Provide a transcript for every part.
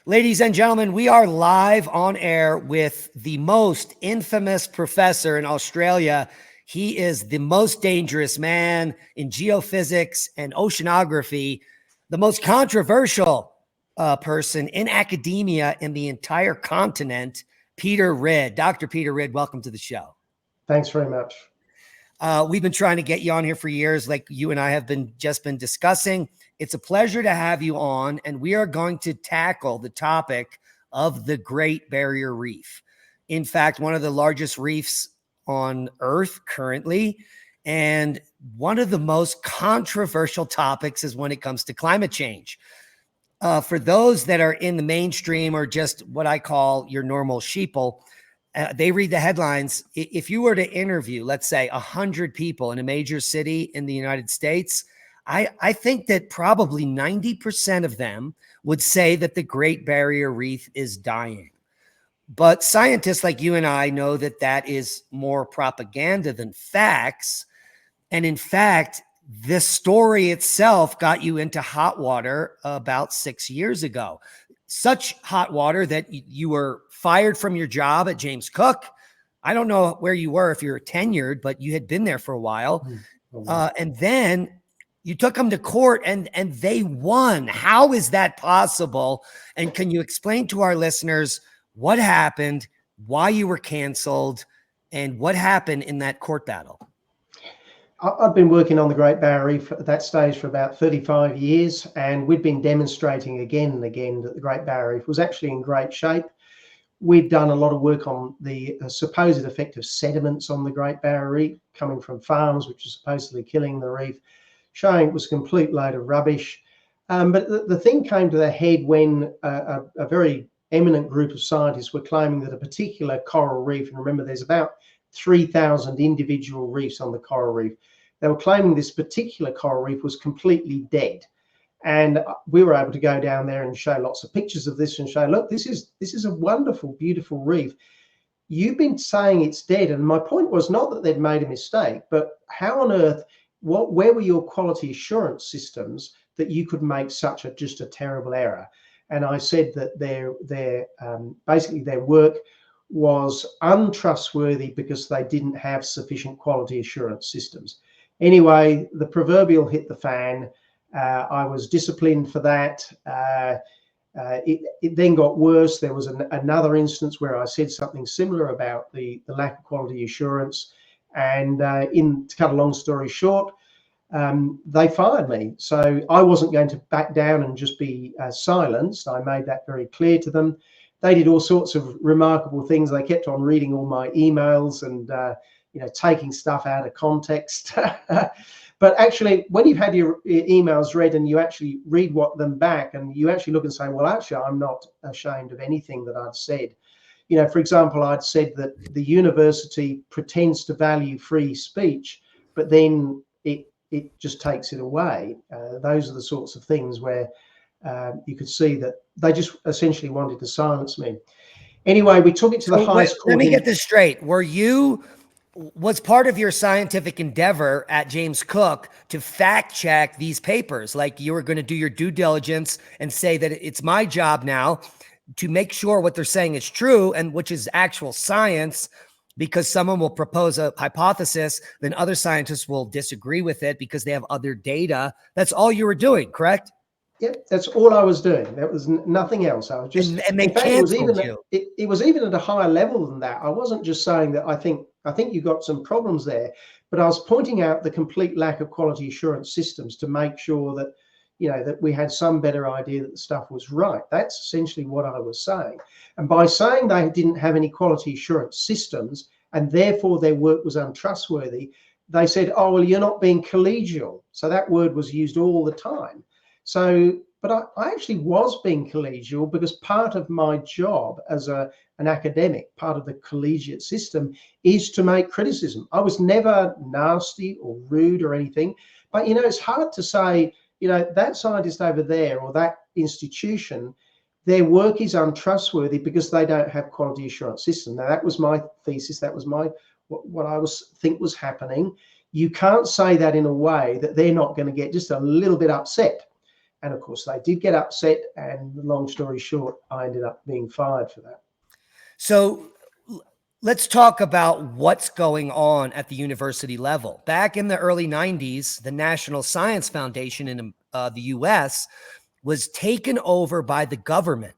Ladies and gentlemen, we are live on air with the most infamous professor in Australia. He is the most dangerous man in geophysics and oceanography, the most controversial person in academia in the entire continent, Peter Ridd. Dr. Peter Ridd, welcome to the show. Thanks very much. We've been trying to get you on here for years, like you and I have been discussing. It's a pleasure to have you on, and we are going to tackle the topic of the Great Barrier Reef. In fact, one of the largest reefs on Earth currently, and one of the most controversial topics is when it comes to climate change. For those that are in the mainstream or just what I call your normal sheeple, they read the headlines. If you were to interview, let's say, 100 people in a major city in the United States, I think that probably 90% of them would say that the Great Barrier Reef is dying. But scientists like you and I know that that is more propaganda than facts. And in fact, the story itself got you into hot water about 6 years ago. Such hot water that you were fired from your job at James Cook. I don't know where you were, if you were tenured, but you had been there for a while. And then you took them to court and they won. How is that possible? And can you explain to our listeners what happened, why you were canceled, and what happened in that court battle? I've been working on the Great Barrier Reef at that stage for about 35 years, and we'd been demonstrating again and again that the Great Barrier Reef was actually in great shape. We'd done a lot of work on the supposed effect of sediments on the Great Barrier Reef coming from farms, which are supposedly killing the reef, showing it was a complete load of rubbish. But the thing came to the head when a very eminent group of scientists were claiming that a particular coral reef, and remember there's about 3,000 individual reefs on the coral reef, they were claiming this particular coral reef was completely dead. And we were able to go down there and show lots of pictures of this and show, look, this is a wonderful, beautiful reef. You've been saying it's dead. And my point was not that they'd made a mistake, but how on earth, where were your quality assurance systems that you could make such just a terrible error? And I said that basically their work was untrustworthy because they didn't have sufficient quality assurance systems. Anyway, the proverbial hit the fan. I was disciplined for that. It then got worse. There was another instance where I said something similar about the lack of quality assurance. And to cut a long story short, they fired me. So I wasn't going to back down and just be silenced. I made that very clear to them. They did all sorts of remarkable things. They kept on reading all my emails and taking stuff out of context. But actually, when you've had your emails read and you actually read them back and you actually look and say, well, actually, I'm not ashamed of anything that I've said. For example, I'd said that the university pretends to value free speech, but then it just takes it away. Those are the sorts of things where you could see that they just essentially wanted to silence me. Anyway, we took it to the highest court. Let me get this straight. Was part of your scientific endeavor at James Cook to fact check these papers? Like you were going to do your due diligence and say that it's my job now to make sure what they're saying is true and which is actual science, because someone will propose a hypothesis, then other scientists will disagree with it because they have other data. That's all you were doing, correct? Yeah, that's all I was doing. That was nothing else. I was just, and they canceled you. It was even at a higher level than that. I wasn't just saying that I think you got some problems there, but I was pointing out the complete lack of quality assurance systems to make sure that, that we had some better idea that the stuff was right. That's essentially what I was saying. And by saying they didn't have any quality assurance systems and therefore their work was untrustworthy, they said, oh, well, you're not being collegial. So that word was used all the time. So, but I actually was being collegial because part of my job as an academic, part of the collegiate system, is to make criticism. I was never nasty or rude or anything, but it's hard to say, that scientist over there or that institution, their work is untrustworthy because they don't have quality assurance system. Now that was my thesis. That was what I think was happening. You can't say that in a way that they're not going to get just a little bit upset. And of course, they did get upset. And long story short, I ended up being fired for that. So let's talk about what's going on at the university level. Back in the early 90s, the National Science Foundation in the US was taken over by the government.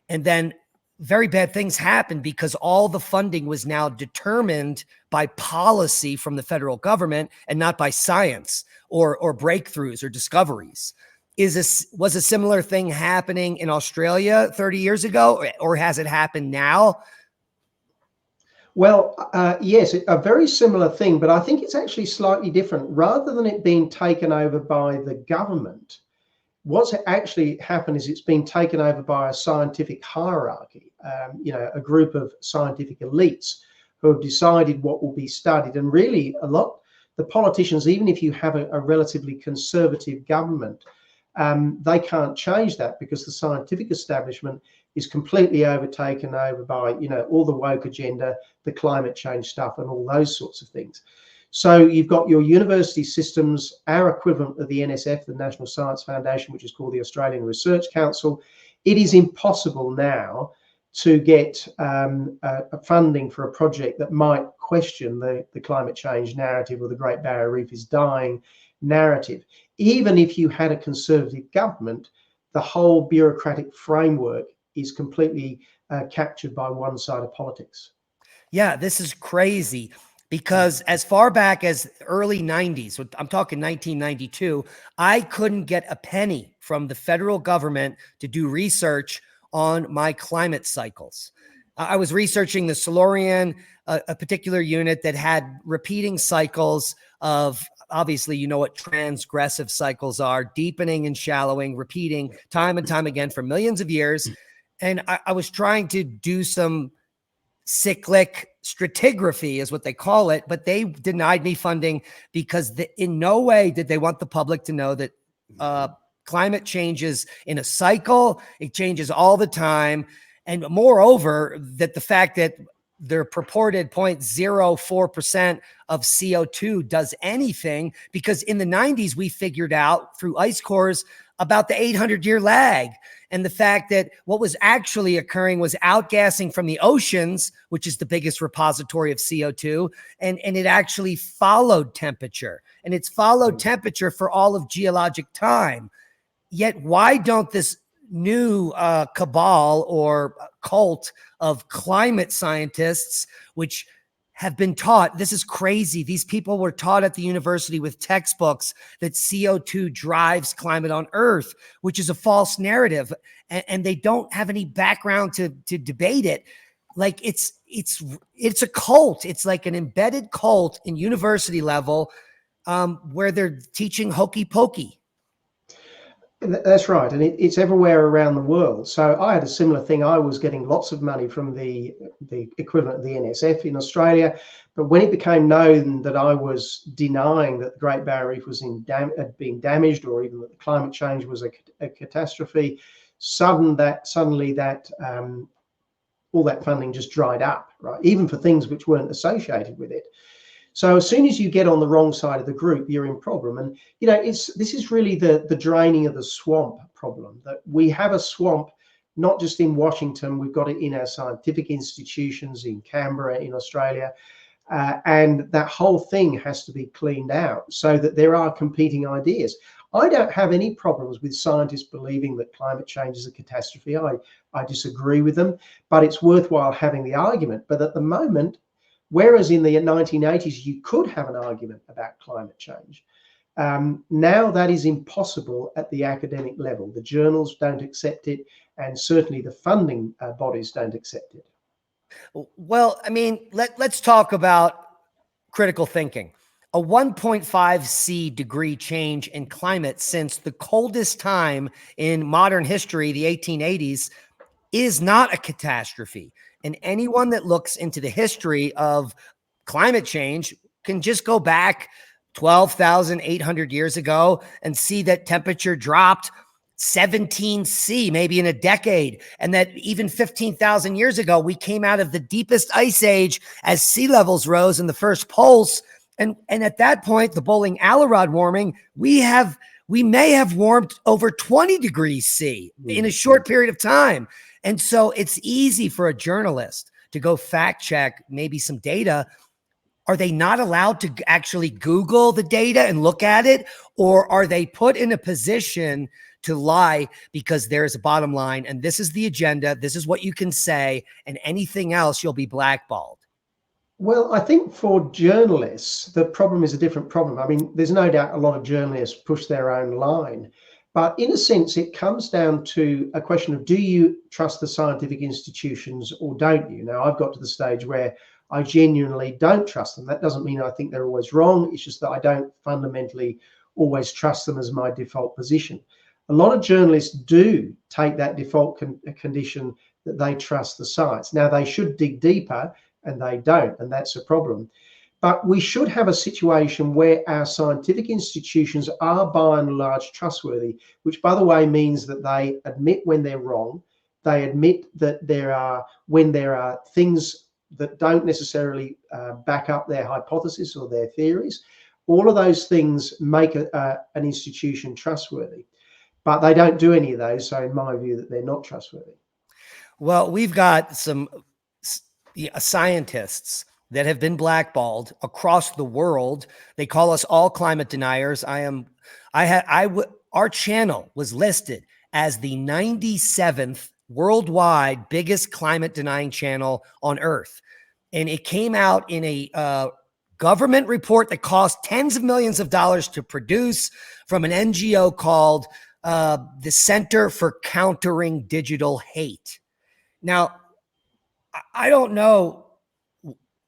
And then very bad things happened because all the funding was now determined by policy from the federal government and not by science or breakthroughs or discoveries. Was a similar thing happening in Australia 30 years ago, or has it happened now? Well, yes, a very similar thing, but I think it's actually slightly different. Rather than it being taken over by the government, what's actually happened is it's been taken over by a scientific hierarchy, a group of scientific elites who have decided what will be studied. And really, the politicians, even if you have a relatively conservative government, they can't change that because the scientific establishment is completely overtaken over by, all the woke agenda, the climate change stuff, and all those sorts of things. So you've got your university systems, our equivalent of the NSF, the National Science Foundation, which is called the Australian Research Council. It is impossible now to get funding for a project that might question the climate change narrative or the Great Barrier Reef is dying narrative. Even if you had a conservative government, the whole bureaucratic framework is completely captured by one side of politics. Yeah, this is crazy because as far back as early 90s, I'm talking 1992, I couldn't get a penny from the federal government to do research on my climate cycles. I was researching the Silurian, a particular unit that had repeating cycles of, obviously, you know what transgressive cycles are, deepening and shallowing, repeating time and time again for millions of years. And I was trying to do some cyclic stratigraphy is what they call it, but they denied me funding because in no way did they want the public to know that climate changes in a cycle. It changes all the time. And moreover, that the fact that their purported 0.04% of CO2 does anything, because in the 90s, we figured out through ice cores about the 800-year lag. And the fact that what was actually occurring was outgassing from the oceans, which is the biggest repository of CO2, and it actually followed temperature. And it's followed temperature for all of geologic time. Yet why don't this new cabal or cult of climate scientists, which have been taught, this is crazy. These people were taught at the university with textbooks that CO2 drives climate on Earth, which is a false narrative. And they don't have any background to debate it. Like it's a cult. It's like an embedded cult in university level where they're teaching hokey pokey. That's right. And it's everywhere around the world. So I had a similar thing. I was getting lots of money from the equivalent of the NSF in Australia. But when it became known that I was denying that the Great Barrier Reef was being damaged, or even that the climate change was a catastrophe, suddenly that all that funding just dried up, right? Even for things which weren't associated with it. So as soon as you get on the wrong side of the group, you're in problem. And, this is really the draining of the swamp problem, that we have a swamp, not just in Washington, we've got it in our scientific institutions, in Canberra, in Australia. And that whole thing has to be cleaned out so that there are competing ideas. I don't have any problems with scientists believing that climate change is a catastrophe. I disagree with them, but it's worthwhile having the argument. But at the moment, whereas in the 1980s, you could have an argument about climate change, now that is impossible at the academic level. The journals don't accept it, and certainly the funding bodies don't accept it. Well, I mean, let's talk about critical thinking. A 1.5 C degree change in climate since the coldest time in modern history, the 1880s, is not a catastrophe. And anyone that looks into the history of climate change can just go back 12,800 years ago and see that temperature dropped 17 C, maybe in a decade. And that even 15,000 years ago, we came out of the deepest ice age as sea levels rose in the first pulse. And at that point, the Bowling Allerod warming, we have we may have warmed over 20 degrees C in a short period of time. And so it's easy for a journalist to go fact check maybe some data. Are they not allowed to actually Google the data and look at it? Or are they put in a position to lie because there's a bottom line and this is the agenda, this is what you can say, and anything else you'll be blackballed? Well, I think for journalists, the problem is a different problem. I mean, there's no doubt a lot of journalists push their own line. But in a sense, it comes down to a question of, do you trust the scientific institutions or don't you? Now, I've got to the stage where I genuinely don't trust them. That doesn't mean I think they're always wrong. It's just that I don't fundamentally always trust them as my default position. A lot of journalists do take that default condition that they trust the science. Now, they should dig deeper, and they don't, and that's a problem. But we should have a situation where our scientific institutions are by and large trustworthy, which, by the way, means that they admit when they're wrong. They admit that when there are things that don't necessarily back up their hypothesis or their theories. All of those things make an institution trustworthy, but they don't do any of those. So in my view, that they're not trustworthy. Well, we've got some scientists that have been blackballed across the world. They call us all climate deniers. Our channel was listed as the 97th worldwide biggest climate denying channel on Earth. And it came out in a government report that cost tens of millions of dollars to produce from an NGO called the Center for Countering Digital Hate. Now, I don't know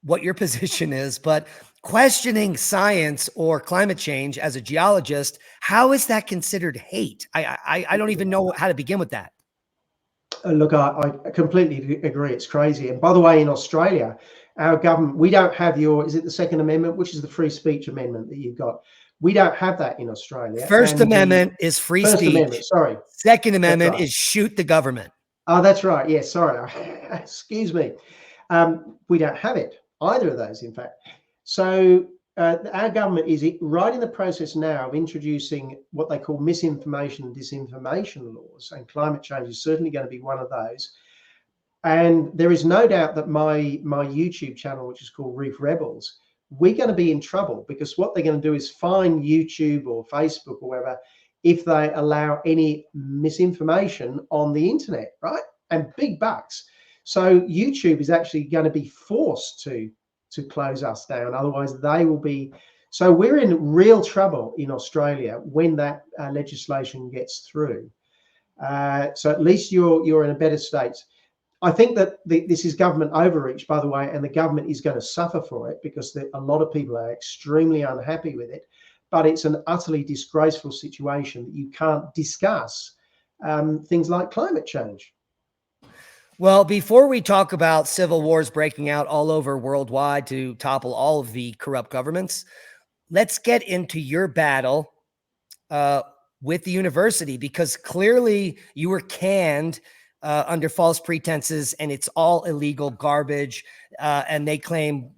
what your position is, but questioning science or climate change as a geologist, how is that considered hate? I don't even know how to begin with that. Look, I completely agree. It's crazy. And by the way, in Australia, our government, we don't have is it the Second Amendment, which is the free speech amendment that you've got? We don't have that in Australia. First Amendment is free speech. First Amendment, sorry. Second Amendment is shoot the government. Oh, that's right. Yeah, sorry. Excuse me. We don't have it, either of those, in fact. So our government is right in the process now of introducing what they call misinformation and disinformation laws, and climate change is certainly going to be one of those. And there is no doubt that my YouTube channel, which is called Reef Rebels, we're going to be in trouble, because what they're going to do is fine YouTube or Facebook or whatever if they allow any misinformation on the internet, right? And big bucks. So YouTube is actually going to be forced to close us down. Otherwise, they will be. So we're in real trouble in Australia when that legislation gets through. So at least you're in a better state. I think that this is government overreach, by the way, and the government is going to suffer for it, because a lot of people are extremely unhappy with it. But it's an utterly disgraceful situation that you can't discuss things like climate change. Well, before we talk about civil wars breaking out all over worldwide to topple all of the corrupt governments, let's get into your battle with the university, because clearly you were canned under false pretenses, and it's all illegal garbage. And they claim,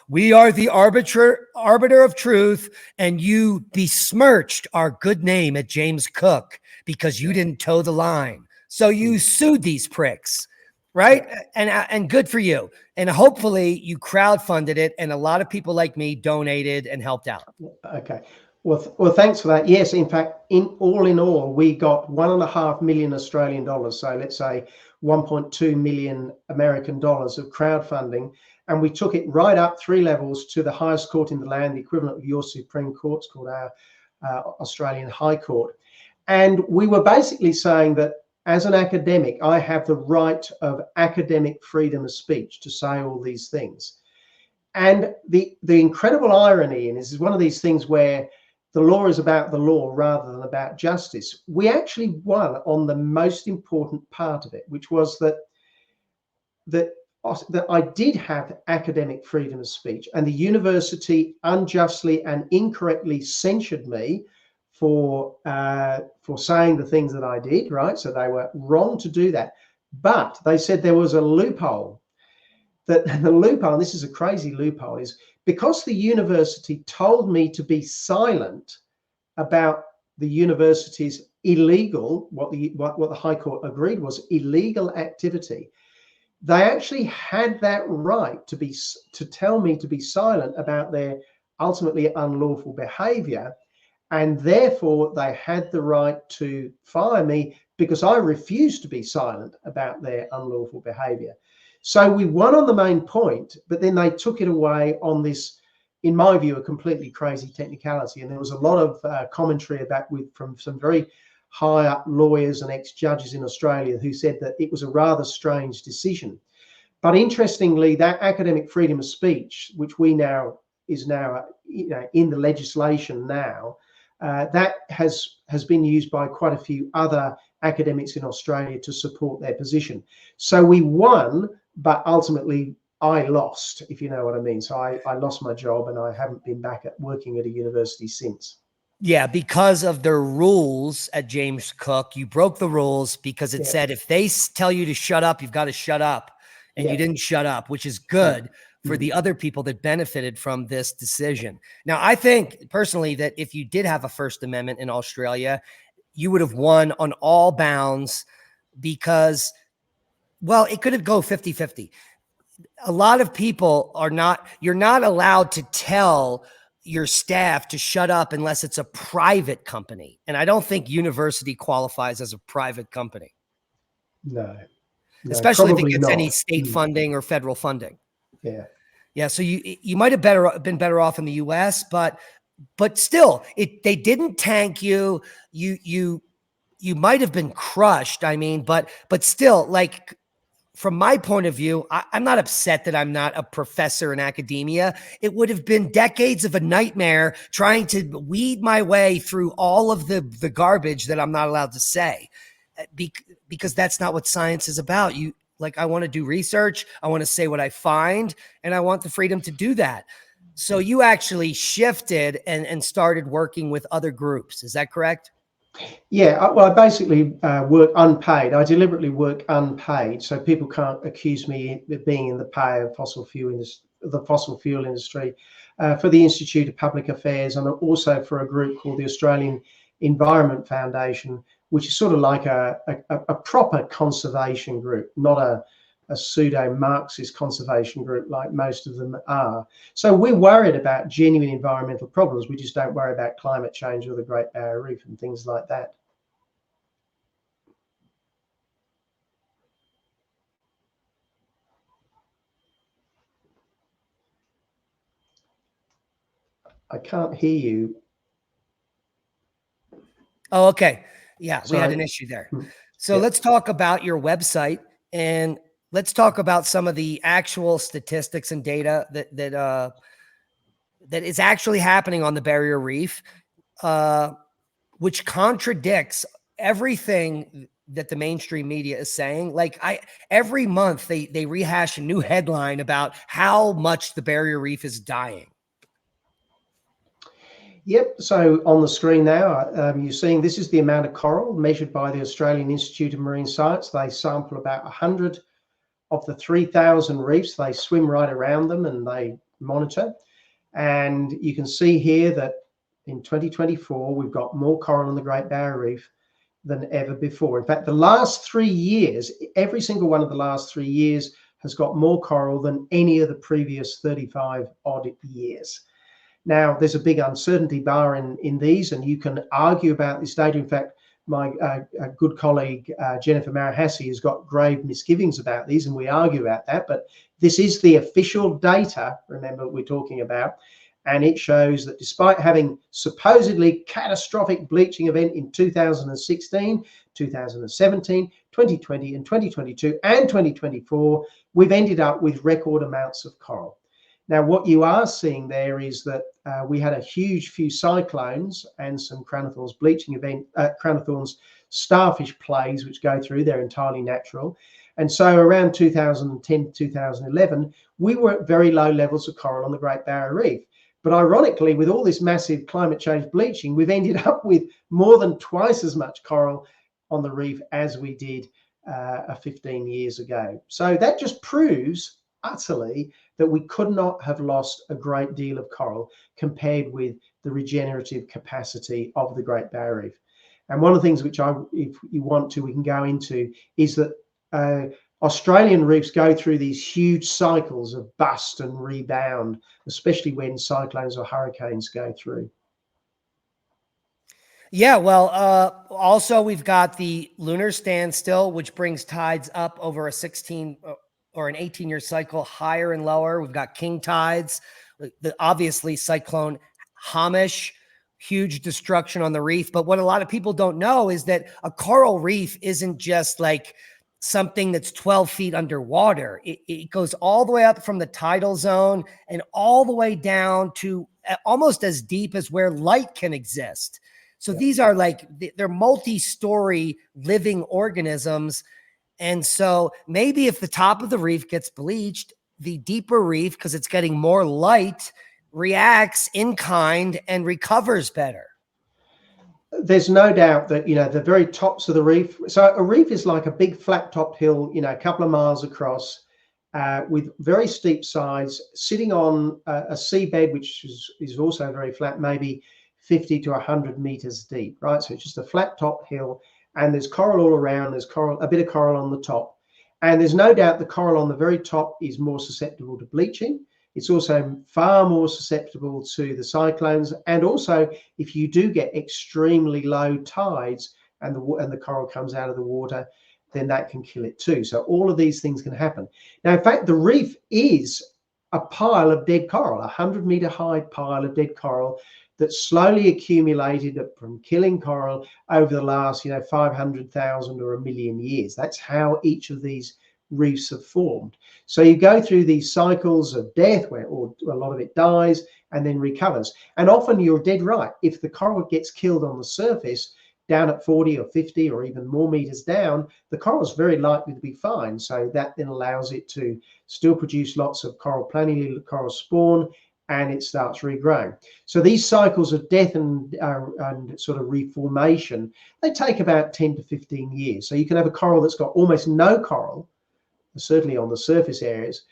we are the arbiter of truth, and you besmirched our good name at James Cook because you didn't toe the line. So you sued these pricks, right? And good for you. And hopefully you crowdfunded it, and a lot of people like me donated and helped out. Okay. Well, thanks for that. Yes, in fact, in all, we got $1.5 million Australian dollars. So let's say 1.2 million American dollars of crowdfunding. And we took it right up 3 levels to the highest court in the land, the equivalent of your Supreme Court's called our Australian High Court. And we were basically saying that as an academic, I have the right of academic freedom of speech to say all these things. And the incredible irony, and this is one of these things where the law is about the law rather than about justice, we actually won on the most important part of it, which was that I did have academic freedom of speech, and the university unjustly and incorrectly censured me for saying the things that I did, right? So they were wrong to do that. But they said there was a loophole. That the loophole, and this is a crazy loophole, is because the university told me to be silent about the university's illegal, what the High Court agreed was illegal activity, they actually had that right to tell me to be silent about their ultimately unlawful behavior. And therefore, they had the right to fire me because I refused to be silent about their unlawful behavior. So we won on the main point, but then they took it away on this, in my view, a completely crazy technicality. And there was a lot of commentary from some very high up lawyers and ex-judges in Australia who said that it was a rather strange decision. But interestingly, that academic freedom of speech, which is now in the legislation now, that has been used by quite a few other academics in Australia to support their position. So we won, but ultimately I lost, if you know what I mean. So I lost my job and I haven't been back working at a university since. Yeah, because of the rules at James Cook, you broke the rules because it said if they tell you to shut up, you've got to shut up. And you didn't shut up, which is good for the other people that benefited from this decision. Now, I think personally that if you did have a First Amendment in Australia, you would have won on all bounds because, well, it could have go 50-50. A lot of people you're not allowed to tell your staff to shut up unless it's a private company. And I don't think university qualifies as a private company. No, especially if it gets any state funding or federal funding. Yeah. So you might have been better off in the US, but still they didn't tank you. You might have been crushed. I mean, but still, like, from my point of view, I'm not upset that I'm not a professor in academia. It would have been decades of a nightmare trying to weed my way through all of the garbage that I'm not allowed to say, because that's not what science is about. I want to do research. I want to say what I find, and I want the freedom to do that. So you actually shifted and started working with other groups. Is that correct? Yeah, well, I basically work unpaid. I deliberately work unpaid, so people can't accuse me of being in the pay of the fossil fuel industry, for the Institute of Public Affairs, and also for a group called the Australian Environment Foundation, which is sort of like a proper conservation group, not a pseudo-Marxist conservation group like most of them are. So we're worried about genuine environmental problems. We just don't worry about climate change or the Great Barrier Reef and things like that. I can't hear you. Oh, okay. Yeah, we had an issue there. So let's talk about your website, and let's talk about some of the actual statistics and data that is actually happening on the Barrier Reef, which contradicts everything that the mainstream media is saying. Like, every month they rehash a new headline about how much the Barrier Reef is dying. Yep, so on the screen now, you're seeing this is the amount of coral measured by the Australian Institute of Marine Science. They sample about 100 of the 3,000 reefs. They swim right around them and they monitor. And you can see here that in 2024, we've got more coral in the Great Barrier Reef than ever before. In fact, the last 3 years, every single one of the last 3 years has got more coral than any of the previous 35 odd years. Now, there's a big uncertainty bar in these, and you can argue about this data. In fact, my good colleague, Jennifer Marahassi, has got grave misgivings about these, and we argue about that. But this is the official data, remember, we're talking about. And it shows that despite having supposedly catastrophic bleaching event in 2016, 2017, 2020, and 2022, and 2024, we've ended up with record amounts of coral. Now, what you are seeing there is that we had a huge few cyclones and some Crown-of-Thorns bleaching event, Crown-of-Thorns starfish plagues, which go through, they're entirely natural. And so around 2010, 2011, we were at very low levels of coral on the Great Barrier Reef. But ironically, with all this massive climate change bleaching, we've ended up with more than twice as much coral on the reef as we did 15 years ago. So that just proves utterly that we could not have lost a great deal of coral compared with the regenerative capacity of the Great Barrier Reef. And one of the things which if you want to, we can go into is that Australian reefs go through these huge cycles of bust and rebound, especially when cyclones or hurricanes go through. Yeah, well, also we've got the lunar standstill, which brings tides up over a 16 or an 18-year cycle, higher and lower. We've got king tides, obviously cyclone Hamish, huge destruction on the reef. But what a lot of people don't know is that a coral reef isn't just like something that's 12 feet underwater. It goes all the way up from the tidal zone and all the way down to almost as deep as where light can exist. So these are like, they're multi-story living organisms. And so maybe if the top of the reef gets bleached, the deeper reef, because it's getting more light, reacts in kind and recovers better. There's no doubt that, the very tops of the reef. So a reef is like a big flat topped hill, a couple of miles across, with very steep sides, sitting on a seabed, which is also very flat, maybe 50 to 100 meters deep, right? So it's just a flat top hill, and there's coral all around. There's coral, a bit of coral on the top. And there's no doubt the coral on the very top is more susceptible to bleaching. It's also far more susceptible to the cyclones. And also, if you do get extremely low tides and the coral comes out of the water, then that can kill it too. So all of these things can happen. Now, in fact, the reef is a pile of dead coral, 100-meter high pile of dead coral that slowly accumulated from killing coral over the last, 500,000 or 1 million years. That's how each of these reefs have formed. So you go through these cycles of death where or a lot of it dies and then recovers. And often you're dead right. If the coral gets killed on the surface, down at 40 or 50 or even more meters down, the coral is very likely to be fine. So that then allows it to still produce lots of coral planulae, coral spawn, and it starts regrowing. So these cycles of death and sort of reformation, they take about 10 to 15 years. So you can have a coral that's got almost no coral, certainly on the surface areas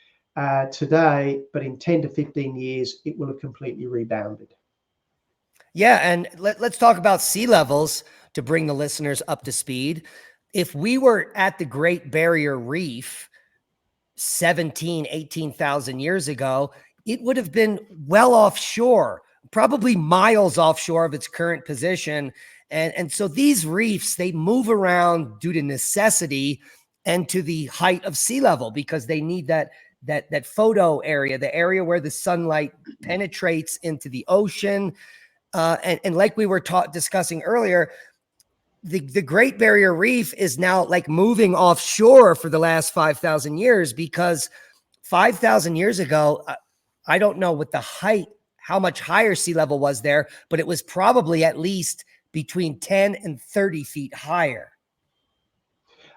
today, but in 10 to 15 years, it will have completely rebounded. Yeah, and let's talk about sea levels to bring the listeners up to speed. If we were at the Great Barrier Reef 18,000 years ago, it would have been well offshore, probably miles offshore of its current position. And so these reefs, they move around due to necessity and to the height of sea level, because they need that photo area, the area where the sunlight penetrates into the ocean. And like we were discussing earlier, the Great Barrier Reef is now like moving offshore for the last 5,000 years, because 5,000 years ago, I don't know what the height, how much higher sea level was there, but it was probably at least between 10 and 30 feet higher.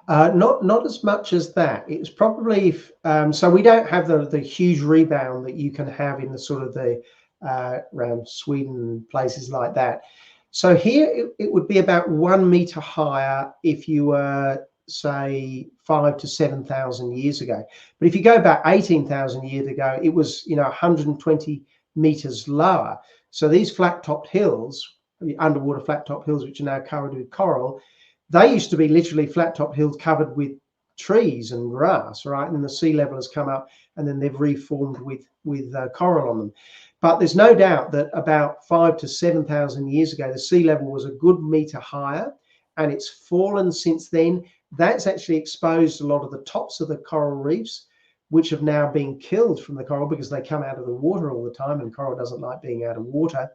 Not as much as that. It's probably so we don't have the huge rebound that you can have in the sort of the around Sweden and places like that. So here it would be about 1 meter higher if you were, say, 5 to 7,000 years ago. But if you go back 18,000 years ago, it was 120 meters lower. So these flat-topped hills, the underwater flat-topped hills, which are now covered with coral, they used to be literally flat-topped hills covered with trees and grass, right? And then the sea level has come up, and then they've reformed with coral on them. But there's no doubt that about 5 to 7,000 years ago, the sea level was a good meter higher, and it's fallen since then. That's actually exposed a lot of the tops of the coral reefs, which have now been killed from the coral because they come out of the water all the time, and coral doesn't like being out of water.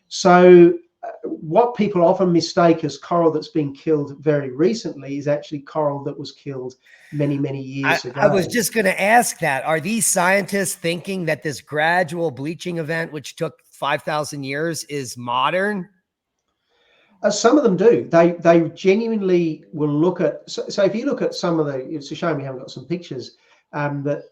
So what people often mistake as coral that's been killed very recently is actually coral that was killed many, many years ago. I was just going to ask that. Are these scientists thinking that this gradual bleaching event, which took 5,000 years, is modern? Some of them do. They genuinely will look at. So if you look at some of the, it's a shame we haven't got some pictures. But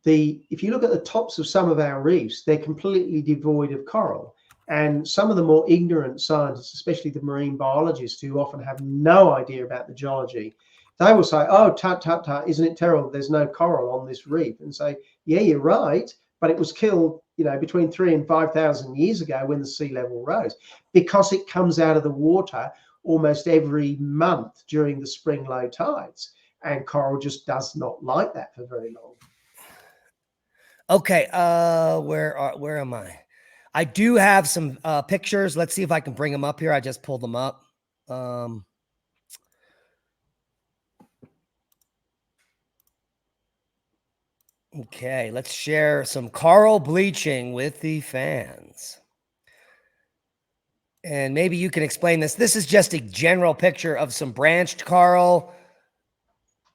if you look at the tops of some of our reefs, they're completely devoid of coral. And some of the more ignorant scientists, especially the marine biologists, who often have no idea about the geology, they will say, "Oh, tut, isn't it terrible? There's no coral on this reef." And say, Yeah, you're right. But it was killed, between 3 and 5,000 years ago when the sea level rose, because it comes out of the water almost every month during the spring low tides. And coral just does not like that for very long. Okay, where am I? I do have some pictures. Let's see if I can bring them up here. I just pulled them up. Okay, let's share some coral bleaching with the fans. And maybe you can explain this. This is just a general picture of some branched coral.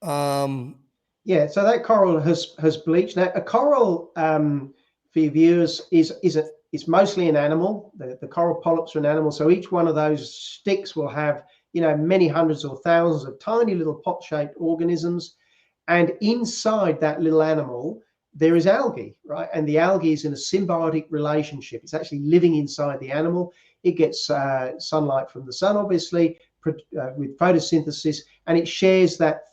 Yeah, so that coral has bleached. Now, a coral, for your viewers, it's mostly an animal. The coral polyps are an animal. So each one of those sticks will have, many hundreds or thousands of tiny little pot-shaped organisms. And inside that little animal, there is algae, right? And the algae is in a symbiotic relationship. It's actually living inside the animal. It gets sunlight from the sun, obviously, with photosynthesis, and it shares that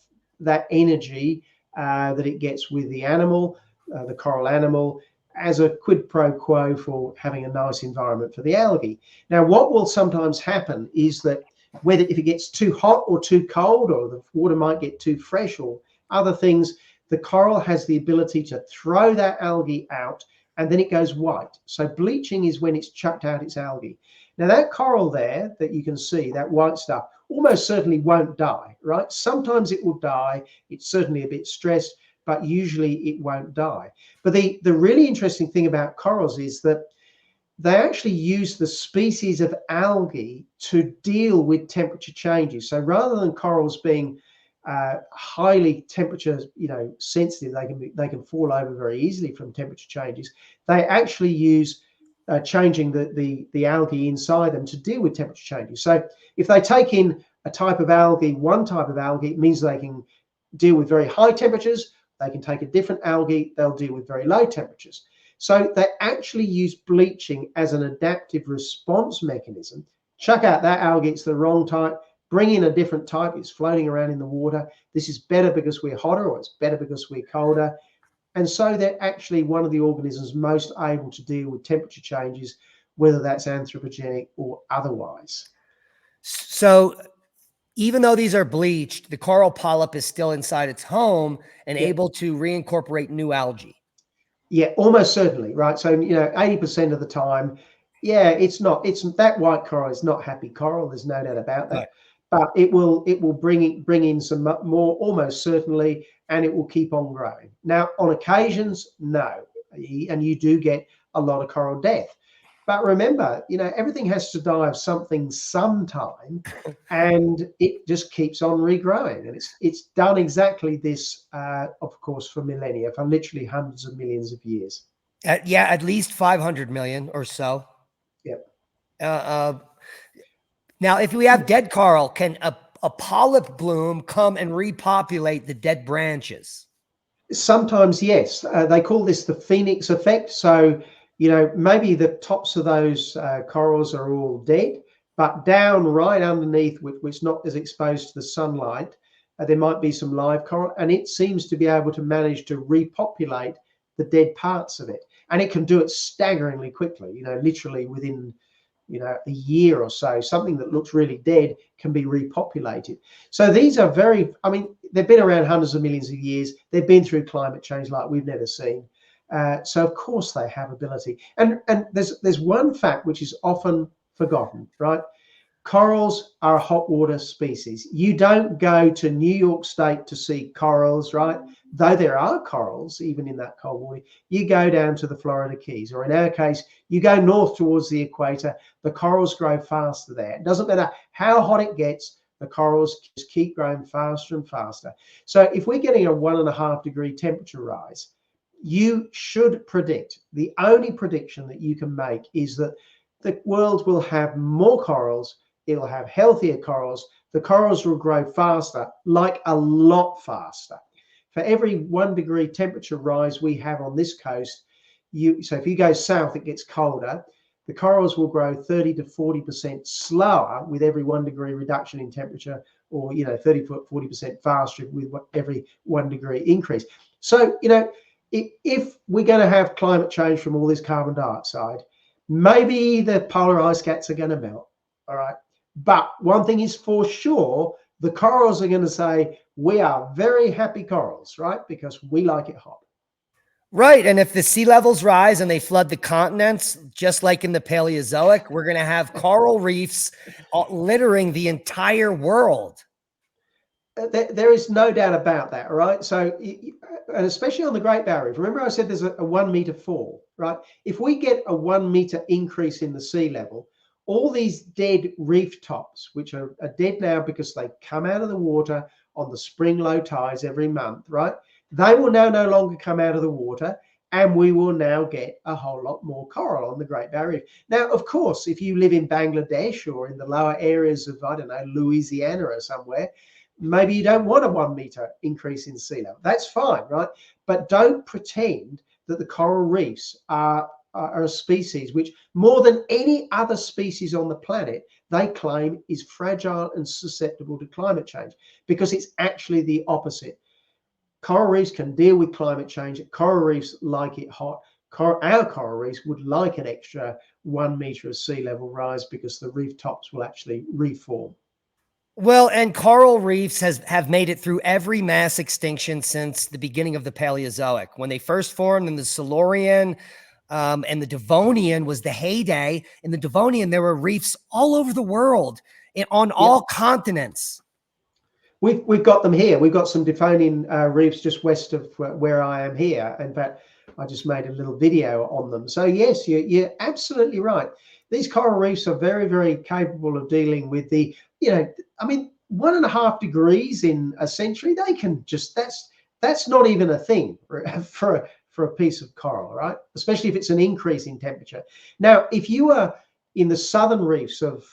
energy that it gets with the animal, the coral animal, as a quid pro quo for having a nice environment for the algae. Now, what will sometimes happen is that if it gets too hot or too cold, or the water might get too fresh, or other things, the coral has the ability to throw that algae out, and then it goes white. So bleaching is when it's chucked out its algae. Now, that coral there that you can see, that white stuff, almost certainly won't die, right? Sometimes it will die. It's certainly a bit stressed, but usually it won't die. But the really interesting thing about corals is that they actually use the species of algae to deal with temperature changes. So rather than corals being highly temperature, sensitive, they can fall over very easily from temperature changes. They actually use changing the algae inside them to deal with temperature changes. So if they take in a type of algae, one type of algae, it means they can deal with very high temperatures. They can take a different algae, they'll deal with very low temperatures. So they actually use bleaching as an adaptive response mechanism. Chuck out that algae, it's the wrong type. Bring in a different type, it's floating around in the water. This is better because we're hotter, or it's better because we're colder. And so they're actually one of the organisms most able to deal with temperature changes, whether that's anthropogenic or otherwise. So even though these are bleached, the coral polyp is still inside its home and able to reincorporate new algae. Yeah, almost certainly, right? So, 80% of the time, it's that white coral is not happy coral. There's no doubt about that. Right. But it will bring in some more, almost certainly, and it will keep on growing. Now, on occasions, no, and you do get a lot of coral death. But remember, everything has to die of something sometime, and it just keeps on regrowing. And it's done exactly this, of course, for millennia, for literally hundreds of millions of years. At least 500 million or so. Yep. Now, if we have dead coral, can a polyp bloom come and repopulate the dead branches? Sometimes, yes. They call this the phoenix effect. So, maybe the tops of those corals are all dead, but down right underneath, which not as exposed to the sunlight, there might be some live coral, and it seems to be able to manage to repopulate the dead parts of it. And it can do it staggeringly quickly, literally within a year or so. Something that looks really dead can be repopulated. So these are they've been around hundreds of millions of years. They've been through climate change like we've never seen. So of course they have ability. And there's one fact which is often forgotten, right? Corals are a hot water species. You don't go to New York State to see corals, right? Though there are corals even in that cold water, you go down to the Florida Keys, or in our case, you go north towards the equator. The corals grow faster there. It doesn't matter how hot it gets, the corals just keep growing faster and faster. So if we're getting a 1.5 degree temperature rise, you should predict, the only prediction that you can make is that the world will have more corals. It'll have healthier corals. The corals will grow faster, like a lot faster. For every 1 degree temperature rise we have on this coast, so if you go south, it gets colder. The corals will grow 30 to 40% slower with every 1 degree reduction in temperature, or 30 to 40% faster with every 1 degree increase. So if we're going to have climate change from all this carbon dioxide, maybe the polar ice caps are going to melt. All right. But one thing is for sure, the corals are going to say, we are very happy corals, right? Because we like it hot. Right. And if the sea levels rise and they flood the continents, just like in the Paleozoic, we're going to have coral reefs littering the entire world. There is no doubt about that, right? So, and especially on the Great Barrier Reef, remember I said there's a 1 meter fall, right? If we get a 1 meter increase in the sea level, all these dead reef tops, which are dead now because they come out of the water on the spring low tides every month, right? They will now no longer come out of the water, and we will now get a whole lot more coral on the Great Barrier Reef. Now, of course, if you live in Bangladesh or in the lower areas of, I don't know, Louisiana or somewhere, maybe you don't want a 1 meter increase in sea level. That's fine, right? But don't pretend that the coral reefs are a species which, more than any other species on the planet, they claim is fragile and susceptible to climate change, because it's actually the opposite. Coral reefs can deal with climate change. Coral reefs like it hot. Our coral reefs would like an extra 1 meter of sea level rise because the reef tops will actually reform. Well, and coral reefs have made it through every mass extinction since the beginning of the Paleozoic. When they first formed in the Silurian and the Devonian was the heyday. In the Devonian, there were reefs all over the world, on all continents. We've got them here. We've got some Devonian reefs just west of where I am here. In fact, I just made a little video on them. So yes, you're absolutely right. These coral reefs are very, very capable of dealing with the, I mean, 1.5 degrees in a century. They can just, that's not even a thing for a piece of coral, right? Especially if it's an increase in temperature. Now, if you are in the southern reefs of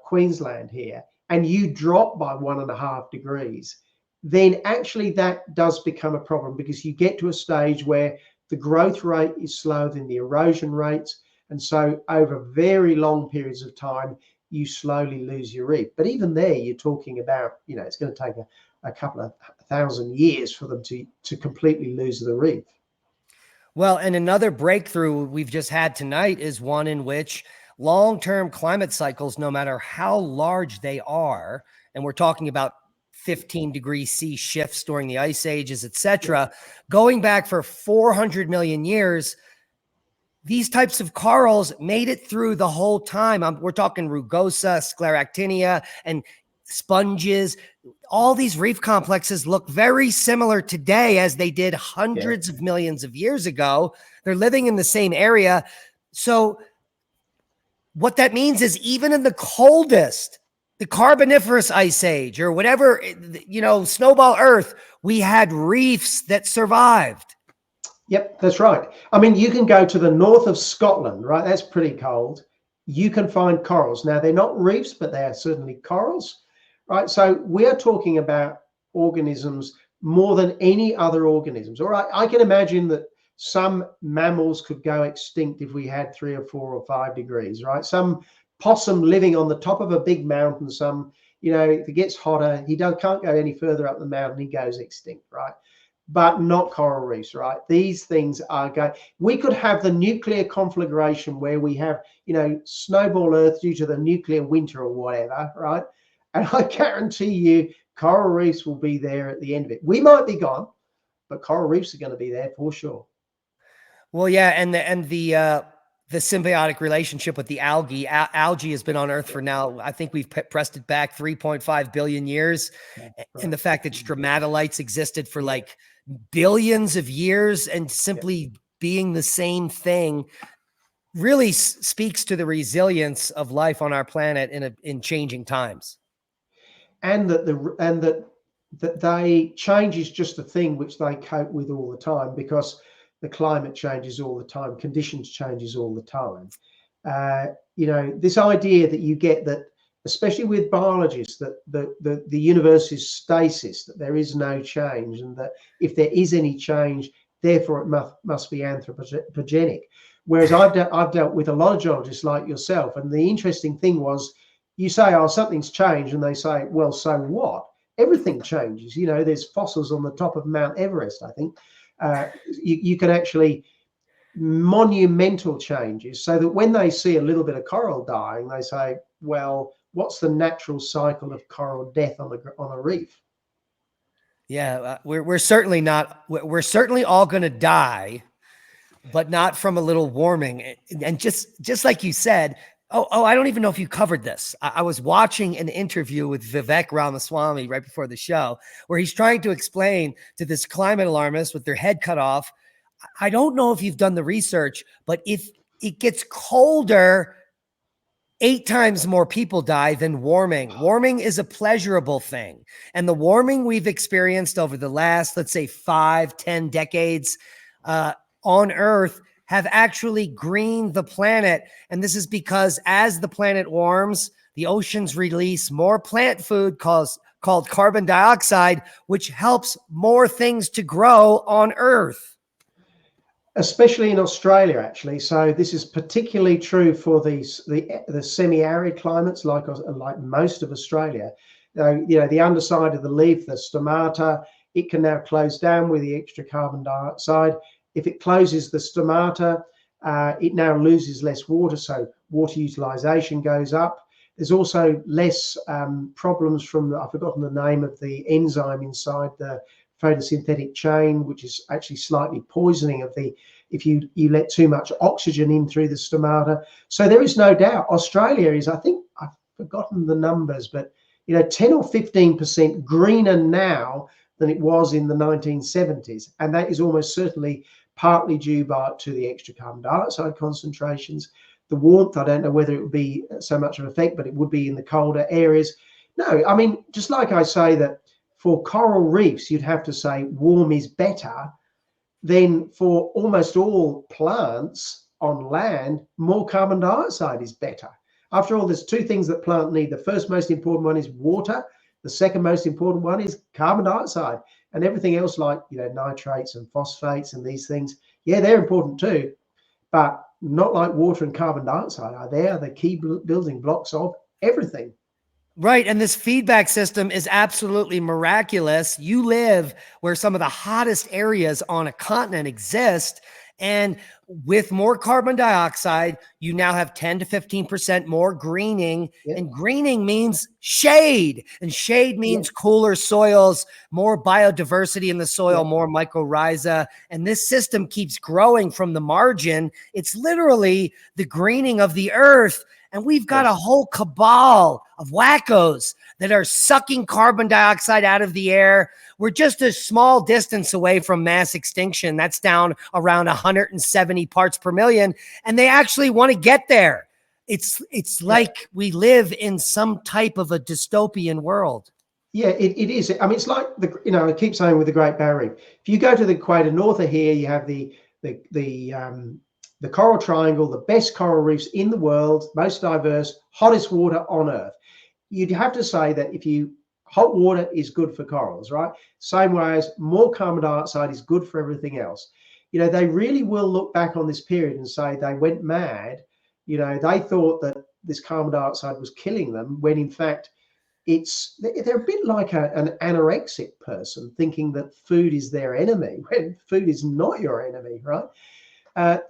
Queensland here, and you drop by 1.5 degrees, then actually that does become a problem, because you get to a stage where the growth rate is slower than the erosion rates. And so over very long periods of time, you slowly lose your reef. But even there, you're talking about, it's going to take a couple of 1,000 years for them to completely lose the reef. Well, and another breakthrough we've just had tonight is one in which long-term climate cycles, no matter how large they are, and we're talking about 15 degrees C shifts during the ice ages, etc., going back for 400 million years, these types of corals made it through the whole time. We're talking rugosa, scleractinia, and sponges. All these reef complexes look very similar today as they did hundreds of millions of years ago. They're living in the same area. So what that means is even in the coldest, the Carboniferous Ice Age or whatever, snowball Earth, we had reefs that survived. Yep, that's right. I mean, you can go to the north of Scotland, right? That's pretty cold. You can find corals. Now, they're not reefs, but they are certainly corals, right? So we are talking about organisms more than any other organisms. All right, I can imagine that some mammals could go extinct if we had 3 or 4 or 5 degrees, right? Some possum living on the top of a big mountain, if it gets hotter, he can't go any further up the mountain, he goes extinct, right? But not coral reefs, right? These things are going. We could have the nuclear conflagration where we have, snowball Earth due to the nuclear winter or whatever, right? And I guarantee you, coral reefs will be there at the end of it. We might be gone, but coral reefs are going to be there for sure. Well, yeah, and the symbiotic relationship with the algae. Algae has been on Earth for now, I think we've pressed it back 3.5 billion years. Right. And the fact that stromatolites existed for like billions of years and simply being the same thing really speaks to the resilience of life on our planet in changing times. And that they change is just a thing which they cope with all the time, because the climate changes all the time, conditions changes all the time. This idea that you get that, especially with biologists, that the universe is stasis, that there is no change, and that if there is any change, therefore it must be anthropogenic. Whereas I've dealt with a lot of geologists like yourself, and the interesting thing was, you say, oh, something's changed, and they say, well, so what? Everything changes. There's fossils on the top of Mount Everest, I think. You can actually monumental changes, so that when they see a little bit of coral dying, they say, well, what's the natural cycle of coral death on a reef? Yeah, we're certainly not. We're certainly all going to die, but not from a little warming. And just like you said, I don't even know if you covered this. I was watching an interview with Vivek Ramaswamy right before the show, where he's trying to explain to this climate alarmist with their head cut off. I don't know if you've done the research, but if it gets colder, 8 times more people die than warming. Warming is a pleasurable thing. And the warming we've experienced over the last, let's say 5, 10 decades on Earth have actually greened the planet. And this is because as the planet warms, the oceans release more plant food called carbon dioxide, which helps more things to grow on Earth. Especially in Australia, actually. So this is particularly true for the semi-arid climates, like most of Australia. The underside of the leaf, the stomata, it can now close down with the extra carbon dioxide. If it closes the stomata, it now loses less water, so water utilization goes up. There's also less problems from I've forgotten the name of the enzyme inside the photosynthetic chain, which is actually slightly poisoning if you let too much oxygen in through the stomata. So there is no doubt Australia is, I think I've forgotten the numbers, but 10 or 15% greener now than it was in the 1970s. And that is almost certainly partly due to the extra carbon dioxide concentrations. The warmth, I don't know whether it would be so much of an effect, but it would be in the colder areas. No, I mean, just like I say that for coral reefs, you'd have to say warm is better. Then for almost all plants on land, more carbon dioxide is better. After all, there's 2 things that plants need. The first most important one is water. The second most important one is carbon dioxide. And everything else like nitrates and phosphates and these things, yeah, they're important too, but not like water and carbon dioxide are. They are the key building blocks of everything. Right. And this feedback system is absolutely miraculous. You live where some of the hottest areas on a continent exist. And with more carbon dioxide, you now have 10 to 15% more greening. Yep. And greening means shade. And shade means cooler soils, more biodiversity in the soil, more mycorrhiza. And this system keeps growing from the margin. It's literally the greening of the earth. And we've got a whole cabal of wackos that are sucking carbon dioxide out of the air. We're just a small distance away from mass extinction. That's down around 170 parts per million. And they actually want to get there. It's like we live in some type of a dystopian world. Yeah, it is. I mean, it's like I keep saying with the Great Barrier Reef. If you go to the equator north of here, you have the Coral Triangle, the best coral reefs in the world, most diverse, hottest water on Earth. You'd have to say that hot water is good for corals, right? Same way as more carbon dioxide is good for everything else. They really will look back on this period and say they went mad. They thought that this carbon dioxide was killing them, when in fact they're a bit like an anorexic person thinking that food is their enemy, when food is not your enemy, right?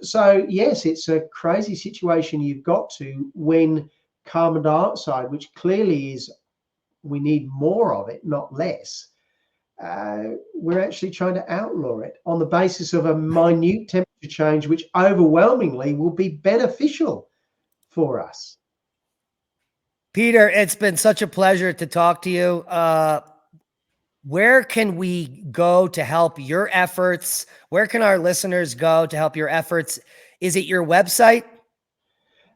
So yes, it's a crazy situation you've got to when carbon dioxide, which clearly is, we need more of it, not less. We're actually trying to outlaw it on the basis of a minute temperature change, which overwhelmingly will be beneficial for us. Peter, it's been such a pleasure to talk to you. Where can we go to help your efforts? Where can our listeners go to help your efforts? Is it your website?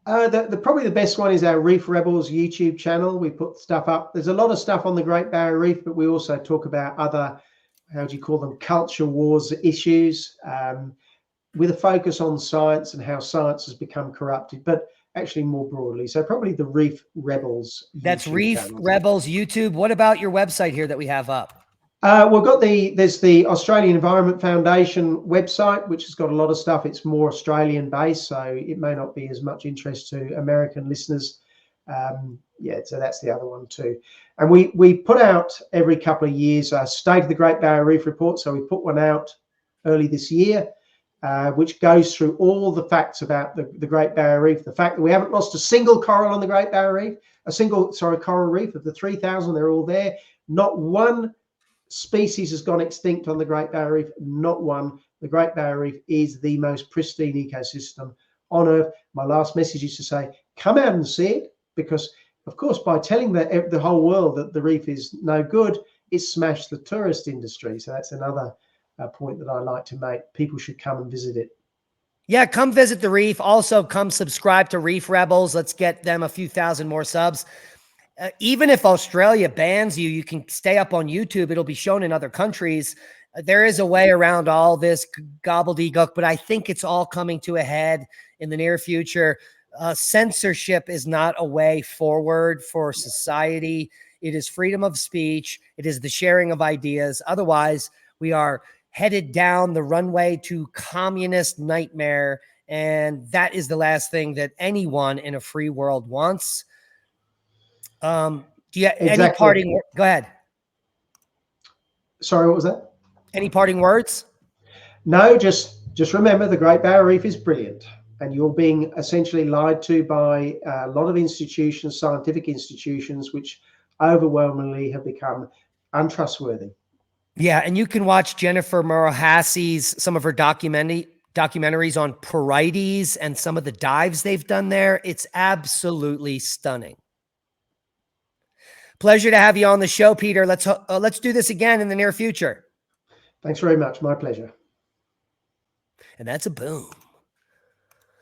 Probably the best one is our Reef Rebels YouTube channel. We put stuff up. There's a lot of stuff on the Great Barrier Reef, but we also talk about other, how do you call them, culture wars issues, with a focus on science and how science has become corrupted, but actually more broadly. So probably the Reef Rebels. That's Reef Rebels YouTube. What about your website here that we have up? We've got there's the Australian Environment Foundation website, which has got a lot of stuff. It's more Australian based, so it may not be as much interest to American listeners. So that's the other one too. And we put out every couple of years a State of the Great Barrier Reef report. So we put one out early this year, which goes through all the facts about the Great Barrier Reef, the fact that we haven't lost a single coral on the Great Barrier Reef, coral reef. Of the 3,000, they're all there. Not one species has gone extinct on the Great Barrier Reef, not one. The Great Barrier Reef is the most pristine ecosystem on Earth. My last message is to say, come out and see it, because, of course, by telling the whole world that the reef is no good, it's smashed the tourist industry. So that's another point that I like to make. People should come and visit it. Yeah, come visit the Reef. Also, come subscribe to Reef Rebels. Let's get them a few thousand more subs. Even if Australia bans you, you can stay up on YouTube. It'll be shown in other countries. There is a way around all this gobbledygook, but I think it's all coming to a head in the near future. Censorship is not a way forward for society. It is freedom of speech. It is the sharing of ideas. Otherwise, we are headed down the runway to communist nightmare. And that is the last thing that anyone in a free world wants. Do you have any parting? Go ahead. Sorry, what was that? Any parting words? No, just remember the Great Barrier Reef is brilliant, and you're being essentially lied to by a lot of institutions, scientific institutions, which overwhelmingly have become untrustworthy. Yeah, and you can watch Jennifer Murrow-Hassey's, some of her documentaries on Porites and some of the dives they've done there. It's absolutely stunning. Pleasure to have you on the show, Peter. Let's do this again in the near future. Thanks very much. My pleasure. And that's a boom.